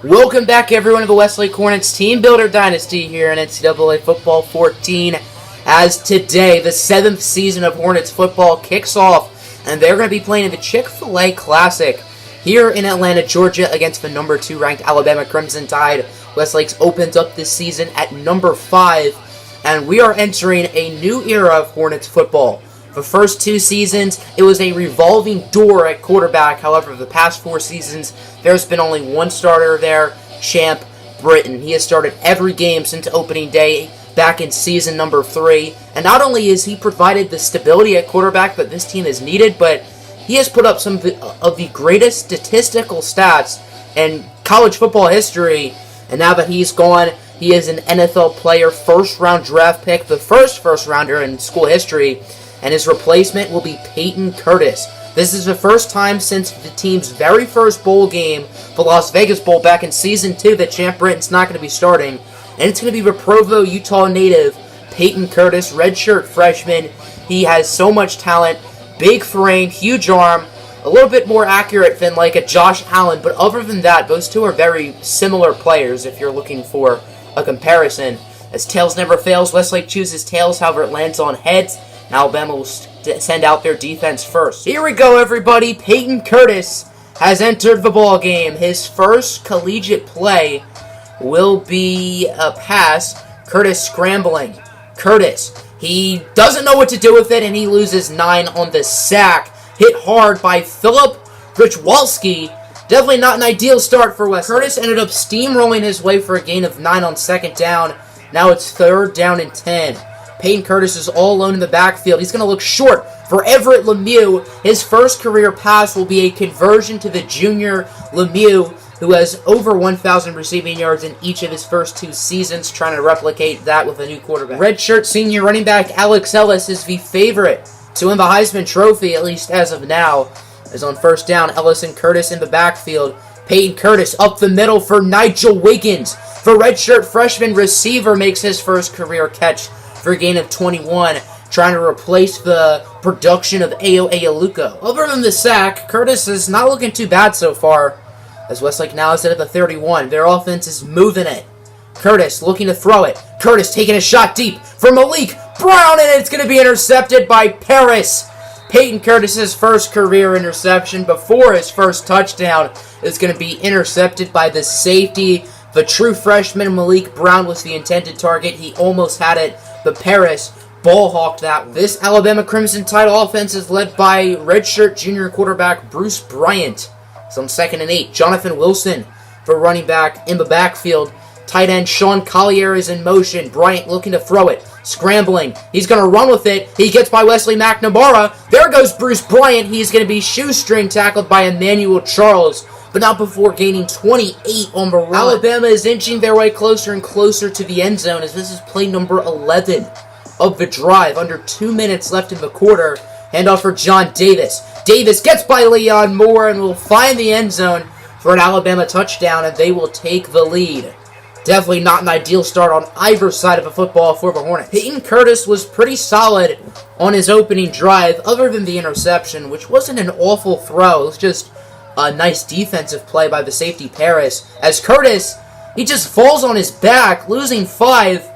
Welcome back, everyone, to the Westlake Hornets Teambuilder Dynasty here in NCAA Football 14. As today, the 7th season of Hornets football kicks off, and they're going to be playing in the Chick-fil-A Classic here in Atlanta, Georgia, against the number 2 ranked Alabama Crimson Tide. Westlake's opens up this season at number 5, and we are entering a new era of Hornets football. The first 2 seasons, it was a revolving door at quarterback. However, the past 4 seasons, there's been only one starter there, Champ Britton. He has started every game since opening day back in season number 3. And not only has he provided the stability at quarterback that this team has needed, but he has put up some of the greatest statistical stats in college football history. And now that he's gone, he is an NFL player, first-round draft pick, the first first-rounder in school history. And his replacement will be Peyton Curtis. This is the first time since the team's very first bowl game, the Las Vegas Bowl back in Season 2, that Champ Britton's not going to be starting. And it's going to be the Provo, Utah native, Peyton Curtis, redshirt freshman. He has so much talent, big frame, huge arm, a little bit more accurate than like a Josh Allen. But other than that, those two are very similar players if you're looking for a comparison. As tails never fails, Westlake chooses tails, however it lands on heads. Alabama will send out their defense first. Here we go, everybody. Peyton Curtis has entered the ball game. His first collegiate play will be a pass. Curtis scrambling. Curtis, he doesn't know what to do with it, and he loses 9 on the sack. Hit hard by Philip Richwalski. Definitely not an ideal start for West. Curtis ended up steamrolling his way for a gain of 9 on second down. Now it's 3rd down and 10. Peyton Curtis is all alone in the backfield. He's going to look short for Everett Lemieux. His first career pass will be a conversion to the junior Lemieux, who has over 1,000 receiving yards in each of his first 2 seasons, trying to replicate that with a new quarterback. Redshirt senior running back Alex Ellis is the favorite to win the Heisman Trophy, at least as of now. As on first down, Ellis and Curtis in the backfield. Peyton Curtis up the middle for Nigel Wiggins. The redshirt freshman receiver makes his first career catch for a gain of 21, trying to replace the production of Ayo Ayaluko. Other than the sack, Curtis is not looking too bad so far, as Westlake now is at the 31. Their offense is moving it. Curtis looking to throw it. Curtis taking a shot deep for Malik Brown, and it's going to be intercepted by Paris. Peyton Curtis's first career interception before his first touchdown is going to be intercepted by the safety. The true freshman Malik Brown was the intended target. He almost had it, but Paris ball-hawked that. This Alabama Crimson Tide offense is led by redshirt junior quarterback Bruce Bryant. It's on 2nd and 8. Jonathan Wilson for running back in the backfield. Tight end Sean Collier is in motion. Bryant looking to throw it. Scrambling. He's going to run with it. He gets by Wesley McNamara. There goes Bruce Bryant. He's going to be shoestring tackled by Emmanuel Charles, but not before gaining 28 on the run. Alabama is inching their way closer and closer to the end zone, as this is play number 11 of the drive. Under 2 minutes left in the quarter. Handoff for John Davis. Davis gets by Leon Moore and will find the end zone for an Alabama touchdown, and they will take the lead. Definitely not an ideal start on either side of the football for the Hornets. Peyton Curtis was pretty solid on his opening drive, other than the interception, which wasn't an awful throw. It was just a nice defensive play by the safety Paris. As Curtis, he just falls on his back, losing 5.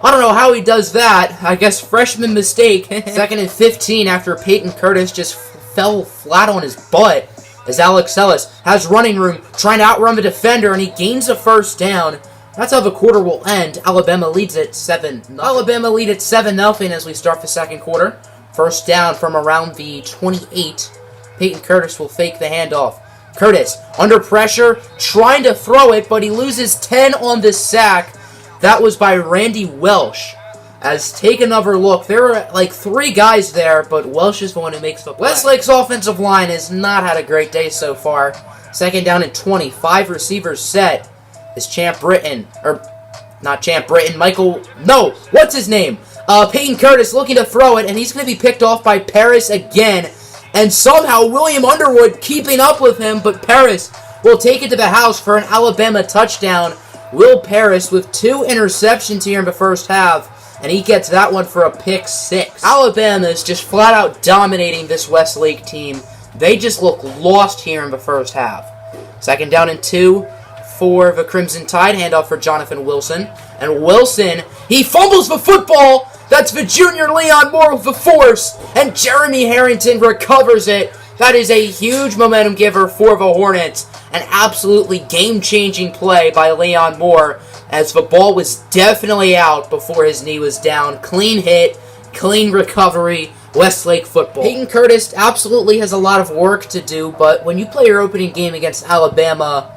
I don't know how he does that. I guess freshman mistake. 2nd and 15 after Peyton Curtis just fell flat on his butt, as Alex Ellis has running room, trying to outrun the defender, and he gains a first down. That's how the quarter will end. Alabama leads at 7-0. Alabama lead at 7-0 as we start the second quarter. First down from around the 28. Peyton Curtis will fake the handoff. Curtis, under pressure, trying to throw it, but he loses 10 on the sack. That was by Randy Welsh. As take another look, there are like 3 guys there, but Welsh is the one who makes the play. Westlake's offensive line has not had a great day so far. 2nd down and 20. 5 receivers set. Is Champ Britton, or not Champ Britton, what's his name? Peyton Curtis looking to throw it, and he's going to be picked off by Paris again. And somehow William Underwood keeping up with him, but Paris will take it to the house for an Alabama touchdown. Will Paris with 2 interceptions here in the first half, and he gets that one for a pick 6. Alabama is just flat out dominating this Westlake team. They just look lost here in the first half. 2nd down and 2. for the Crimson Tide. Handoff for Jonathan Wilson. And Wilson, he fumbles the football. That's the junior Leon Moore with the force. And Jeremy Harrington recovers it. That is a huge momentum giver for the Hornets. An absolutely game-changing play by Leon Moore, as the ball was definitely out before his knee was down. Clean hit, clean recovery, Westlake football. Peyton Curtis absolutely has a lot of work to do, but when you play your opening game against Alabama,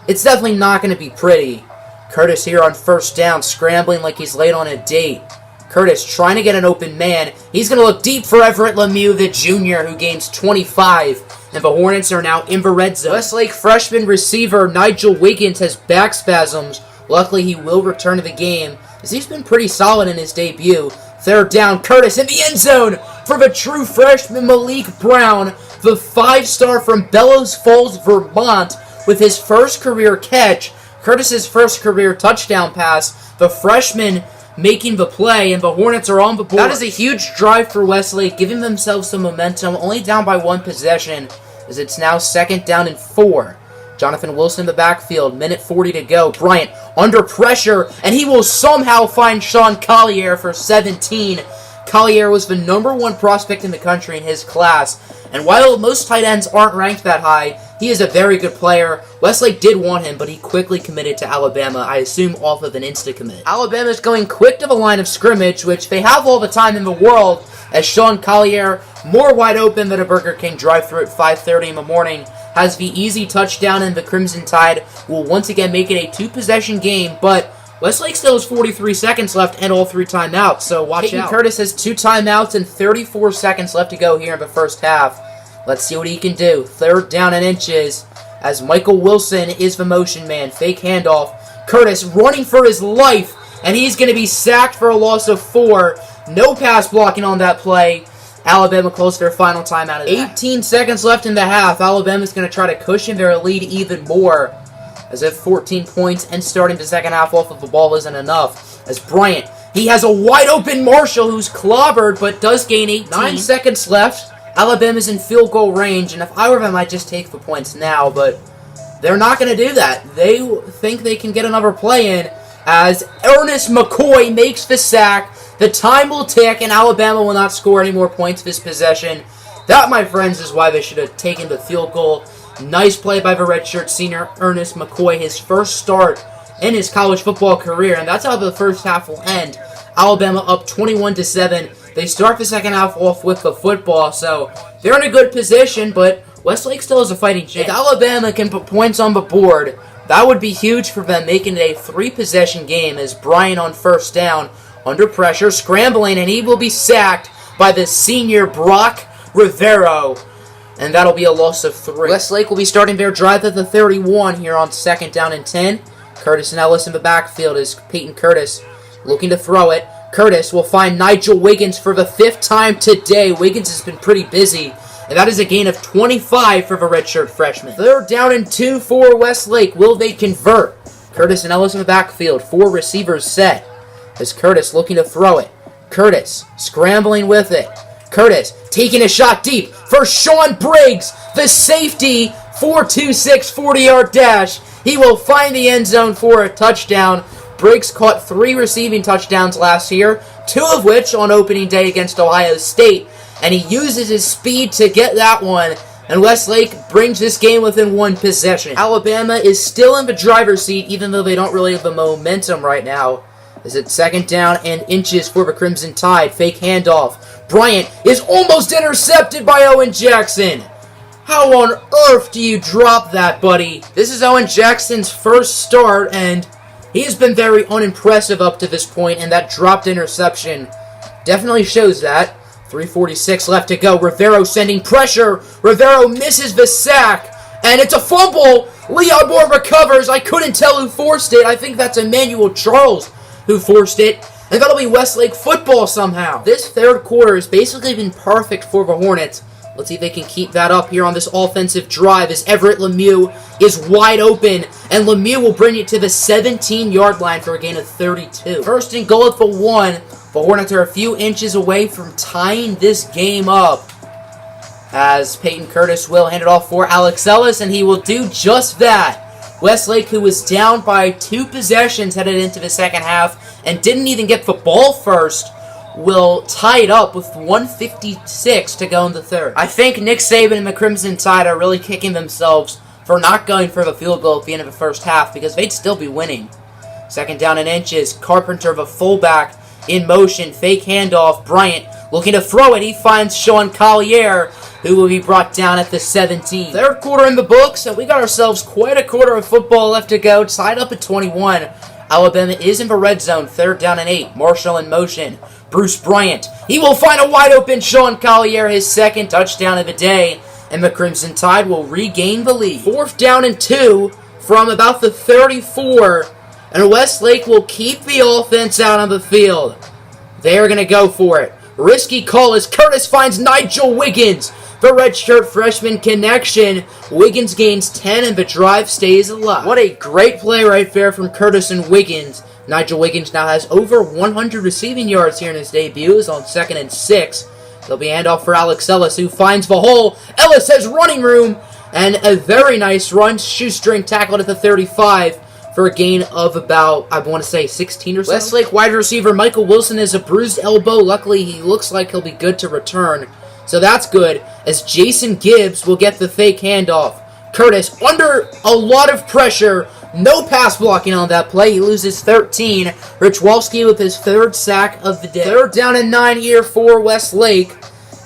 it's definitely not going to be pretty. Curtis here on first down, scrambling like he's late on a date. Curtis trying to get an open man. He's going to look deep for Everett Lemieux, the junior, who gains 25. And the Hornets are now in the red zone. Westlake freshman receiver Nigel Wiggins has back spasms. Luckily, he will return to the game, as he's been pretty solid in his debut. Third down, Curtis in the end zone for the true freshman Malik Brown, the 5-star from Bellows Falls, Vermont, with his first career catch. Curtis's first career touchdown pass. The freshman making the play, and the Hornets are on the board. That is a huge drive for Westlake, giving themselves some momentum, only down by one possession, as it's now 2nd down and 4. Jonathan Wilson in the backfield, minute 40 to go. Bryant under pressure, and he will somehow find Sean Collier for 17. Collier was the #1 prospect in the country in his class, and while most tight ends aren't ranked that high, he is a very good player. Westlake did want him, but he quickly committed to Alabama, I assume off of an insta-commit. Alabama's going quick to the line of scrimmage, which they have all the time in the world, as Sean Collier, more wide open than a Burger King drive-thru at 5:30 in the morning, has the easy touchdown, and the Crimson Tide will once again make it a 2-possession game, but Westlake still has 43 seconds left and all 3 timeouts, so watch out. Curtis has 2 timeouts and 34 seconds left to go here in the first half. Let's see what he can do. 3rd down and inches, as Michael Wilson is the motion man. Fake handoff. Curtis running for his life, and he's going to be sacked for a loss of 4. No pass blocking on that play. Alabama calls their final timeout. 18 seconds left in the half. Alabama's going to try to cushion their lead even more, as if 14 points and starting the second half off of the ball isn't enough. As Bryant, he has a wide open Marshall who's clobbered but does gain 18. 9 seconds left. Alabama's in field goal range, and if I were them, I'd just take the points now, but they're not going to do that. They think they can get another play in, as Ernest McCoy makes the sack. The time will tick, and Alabama will not score any more points this possession. That, my friends, is why they should have taken the field goal. Nice play by the redshirt senior Ernest McCoy, his first start in his college football career, and that's how the first half will end. Alabama up 21-7. They start the second half off with the football, so they're in a good position, but Westlake still has a fighting chance. If Alabama can put points on the board, that would be huge for them, making it a 3-possession game, as Bryant on first down, under pressure, scrambling, and he will be sacked by the senior Brock Rivero, and that'll be a loss of 3. Westlake will be starting their drive at the 31 here on 2nd down and 10. Curtis and Ellis in the backfield as Peyton Curtis looking to throw it. Curtis will find Nigel Wiggins for the 5th time today. Wiggins has been pretty busy, and that is a gain of 25 for the redshirt freshman. 3rd down and 2 for Westlake. Will they convert? Curtis and Ellis in the backfield. 4 receivers set, as Curtis looking to throw it. Curtis scrambling with it. Curtis taking a shot deep for Sean Briggs, the safety, 4.26 40-yard dash. He will find the end zone for a touchdown. Briggs caught 3 receiving touchdowns last year, 2 of which on opening day against Ohio State, and he uses his speed to get that one, and Westlake brings this game within 1 possession. Alabama is still in the driver's seat, even though they don't really have the momentum right now. Is it 2nd down and inches for the Crimson Tide? Fake handoff. Bryant is almost intercepted by Owen Jackson. How on earth do you drop that, buddy? This is Owen Jackson's first start, and he has been very unimpressive up to this point, and that dropped interception definitely shows that. 3:46 left to go. Rivero sending pressure. Rivero misses the sack, and it's a fumble. Leon Moore recovers. I couldn't tell who forced it. I think that's Emmanuel Charles who forced it, and that'll be Westlake football somehow. This 3rd quarter has basically been perfect for the Hornets. Let's see if they can keep that up here on this offensive drive, as Everett Lemieux is wide open, and Lemieux will bring it to the 17-yard line for a gain of 32. 1st and goal at the 1. The Hornets are a few inches away from tying this game up, as Peyton Curtis will hand it off for Alex Ellis, and he will do just that. Westlake, who was down by 2 possessions headed into the second half and didn't even get the ball first, will tie it up with 1:56 to go in the third. I think Nick Saban and the Crimson Tide are really kicking themselves for not going for the field goal at the end of the first half because they'd still be winning. Second down and inches. Carpenter, the fullback, in motion. Fake handoff. Bryant looking to throw it. He finds Sean Collier, who will be brought down at the 17. Third quarter in the books, and we got ourselves quite a quarter of football left to go. Tied up at 21. Alabama is in the red zone. Third down and 8. Marshall in motion. Bruce Bryant. He will find a wide open Sean Collier, his second touchdown of the day, and the Crimson Tide will regain the lead. Fourth down and 2 from about the 34. And Westlake will keep the offense out on the field. They are going to go for it. Risky call as Curtis finds Nigel Wiggins. The redshirt freshman connection. Wiggins gains 10 and the drive stays alive. What a great play right there from Curtis and Wiggins. Nigel Wiggins now has over 100 receiving yards here in his debut. Is on 2nd and 6. There'll be a handoff for Alex Ellis, who finds the hole. Ellis has running room. And a very nice run. Shoestring tackled at the 35. For a gain of about, I want to say, 16 or so. Westlake wide receiver Michael Wilson has a bruised elbow. Luckily, he looks like he'll be good to return. So that's good, as Jason Gibbs will get the fake handoff. Curtis, under a lot of pressure, no pass blocking on that play. He loses 13. Rich Walski with his 3rd sack of the day. 3rd down and 9 here for Westlake.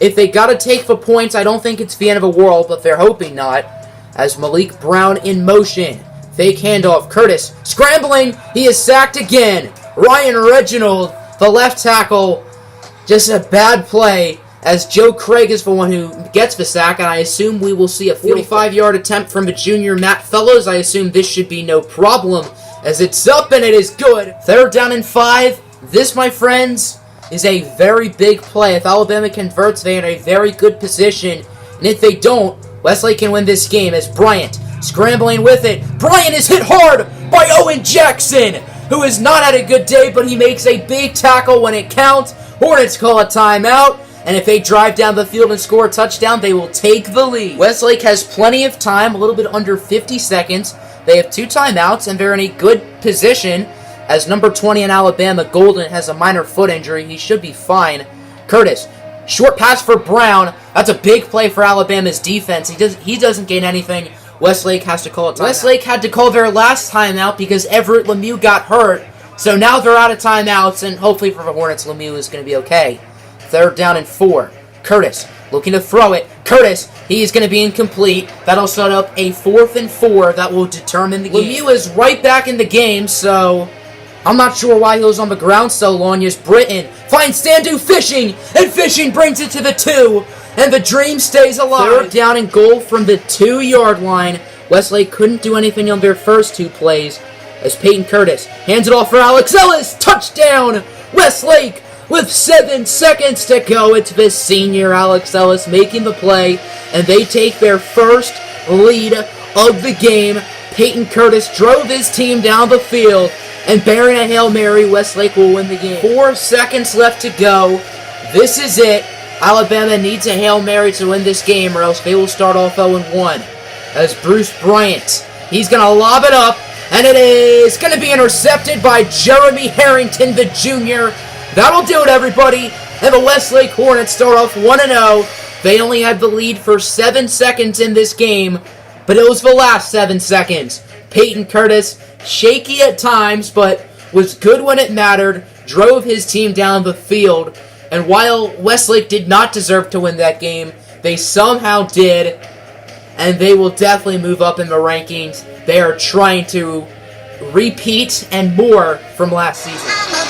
If they got to take the points, I don't think it's the end of the world, but they're hoping not. As Malik Brown in motion. Fake handoff. Curtis scrambling. He is sacked again. Ryan Reginald, the left tackle. Just a bad play as Joe Craig is the one who gets the sack, and I assume we will see a 45-yard attempt from the junior Matt Fellows. I assume this should be no problem as it's up and it is good. 3rd down and 5. This, my friends, is a very big play. If Alabama converts, they are in a very good position, and if they don't, Westlake can win this game as Bryant scrambling with it. Bryant is hit hard by Owen Jackson, who has not had a good day, but he makes a big tackle when it counts. Hornets call a timeout, and if they drive down the field and score a touchdown, they will take the lead. Westlake has plenty of time, a little bit under 50 seconds. They have 2 timeouts, and they're in a good position as number 20 in Alabama, Golden, has a minor foot injury. He should be fine. Curtis, short pass for Brown. That's a big play for Alabama's defense. He doesn't gain anything. Westlake has to call a timeout. Westlake had to call their last timeout because Everett Lemieux got hurt. So now they're out of timeouts, and hopefully for the Hornets, Lemieux is going to be okay. 3rd down and 4. Curtis looking to throw it. Curtis, he is going to be incomplete. That'll set up a 4th and 4 that will determine the game. Lemieux is right back in the game, so I'm not sure why he was on the ground so long. As Britton finds Sandu fishing, and Fishing brings it to the 2. And the dream stays alive. 3rd down and goal from the 2-yard line. Westlake couldn't do anything on their first 2 plays as Peyton Curtis hands it off for Alex Ellis. Touchdown! Westlake with 7 seconds to go. It's the senior Alex Ellis making the play, and they take their first lead of the game. Peyton Curtis drove his team down the field, and bearing a Hail Mary, Westlake will win the game. 4 seconds left to go. This is it. Alabama needs a Hail Mary to win this game, or else they will start off 0-1. As Bruce Bryant, he's going to lob it up, and it is going to be intercepted by Jeremy Harrington, the junior. That'll do it, everybody. And the Westlake Hornets start off 1-0. They only had the lead for 7 seconds in this game, but it was the last 7 seconds. Peyton Curtis, shaky at times, but was good when it mattered, drove his team down the field. And while Westlake did not deserve to win that game, they somehow did, and they will definitely move up in the rankings. They are trying to repeat and more from last season.